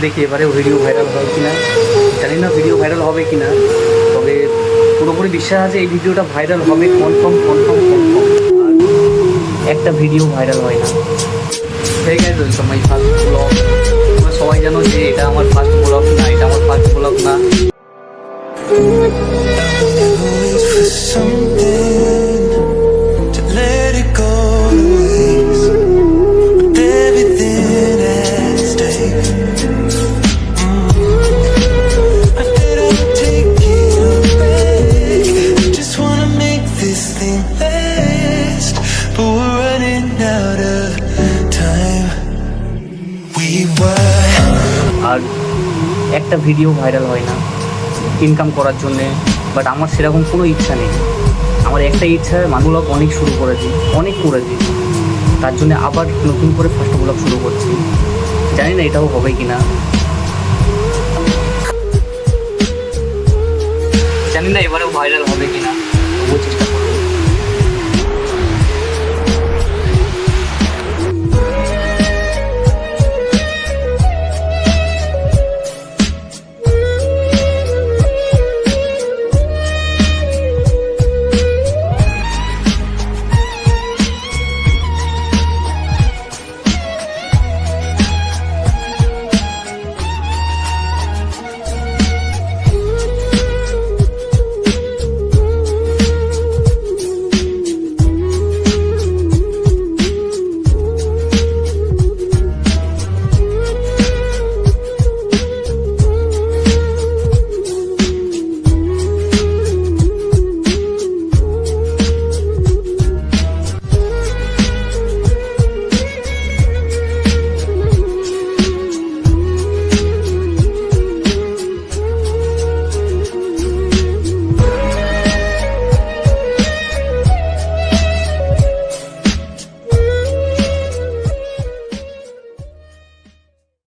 দেখি এবারে video viral হয় কি না, জানি না ভিডিও ভাইরাল হবে কি না, তবে পুরোপুরি বিশ্বাস আছে এই ভিডিওটা ভাইরাল হবে, কনফার্ম কনফার্ম কনফার্ম। আর একটা ভিডিও ভাইরাল হয় না। ঠিক আছে, ওয়েলকাম মাই ফার্স্ট ব্লগ। তোমরা সবাই জানো যে এটা আমার ফার্স্ট ব্লগ না, এটা আমার ফার্স্ট ব্লগ না। Wait for something to let it go to waste, with everything at stake. I said I would take it away. I just wanna make this thing last, but we're running out of time. We were. আর একটা video viral হয় না income করার জন্যে, but আমার সেরকম কোনো ইচ্ছা নেই। আমার একটা ইচ্ছা, মানুষ ব্লগ অনেক শুরু করেছি, অনেক করেছি, তার জন্য আবার নতুন করে ফার্স্ট ব্লগ শুরু করছি। জানি না এটাও হবে কি না, জানি না এবারেও ভাইরাল হবে কি না, তবুও চেষ্টা